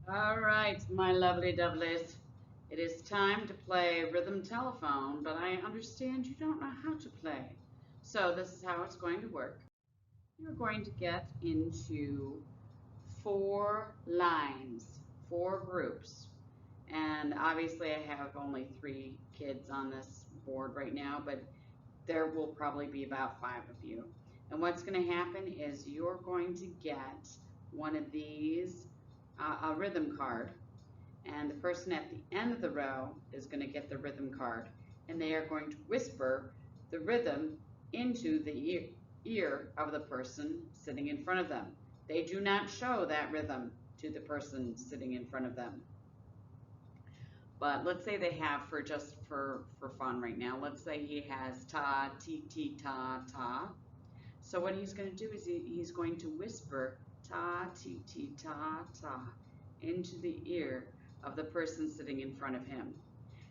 All right, my lovely dovelies. It is time to play rhythm telephone, but I understand you don't know how to play. So this is how it's going to work. You're going to get into four lines, four groups. And obviously I have only 3 kids on this board right now, but there will probably be about 5 of you. And what's going to happen is you're going to get one of these, a rhythm card, and the person at the end of the row is going to get the rhythm card, and they are going to whisper the rhythm into the ear of the person sitting in front of them. They do not show that rhythm to the person sitting in front of them. But let's say they have, for just for fun right now, let's say he has ta, ti, ti, ta, ta. So what he's going to do is he's going to whisper ta, ti, ti, ta, ta into the ear of the person sitting in front of him.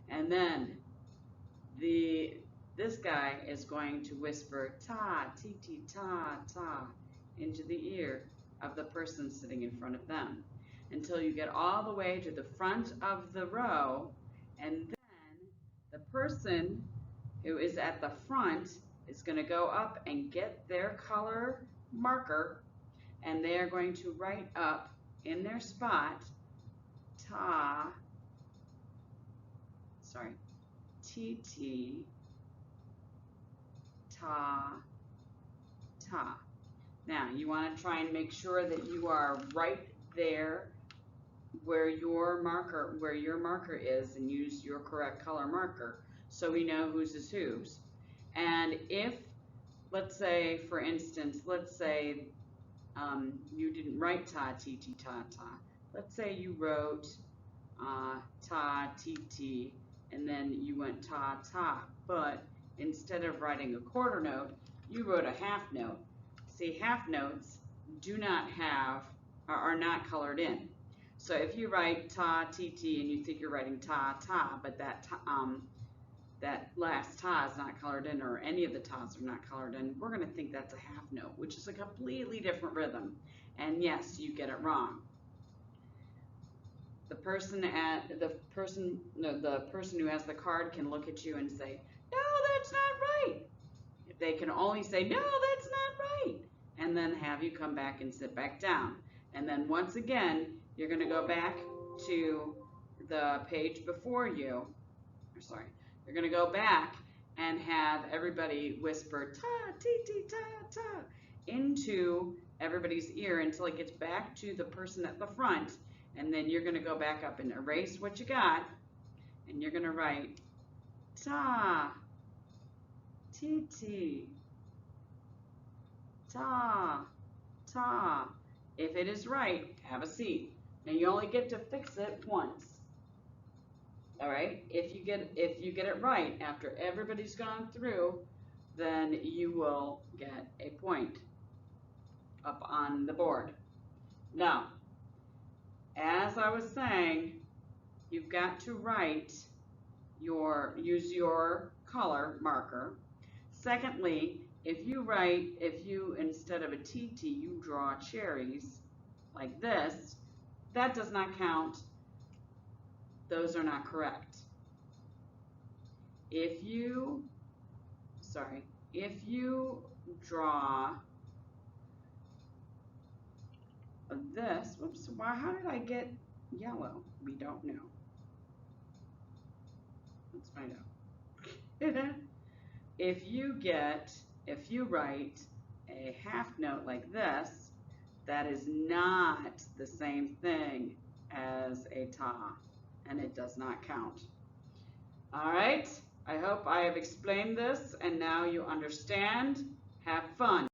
And then this guy is going to whisper ta, ti, ti, ta, ta into the ear of the person sitting in front of them until you get all the way to the front of the row, and then the person who is at the front is going to go up and get their color marker, and they are going to write up in their spot ta, ti, ti, ta, ta. Now you want to try and make sure that you are right there where your marker is, and use your correct color marker so we know whose is whose. And if, let's say, for instance, let's say you didn't write ta, ti, ti, ta, ta. Let's say you wrote ta, ti, ti, and then you went ta, ta, but instead of writing a quarter note, you wrote a half note. See, half notes do not have, are not colored in. So if you write ta, ti, ti, and you think you're writing ta, ta, but that last ta is not colored in, or any of the tas are not colored in, we're going to think that's a half note, which is a completely different rhythm. And yes, you get it wrong. The person who has the card can look at you and say, "No, that's not right." If they can only say, "No, that's not right," and then have you come back and sit back down. And then once again, you're going to go back to the page before you. You're going to go back and have everybody whisper ta, ti, ti, ta, ta into everybody's ear until it gets back to the person at the front. And then you're going to go back up and erase what you got, and you're going to write ta, ti, ti, ta, ta. If it is right, have a seat. Now you only get to fix it once. All right, if you get it right after everybody's gone through, then you will get a point up on the board. Now, as I was saying, you've got to use your color marker. Secondly, if you instead of a TT, you draw cherries like this, that does not count. Those are not correct. If you draw this, whoops, how did I get yellow? We don't know. Let's find out. If you write a half note like this, that is not the same thing as a ta, and it does not count. All right, I hope I have explained this and now you understand. Have fun.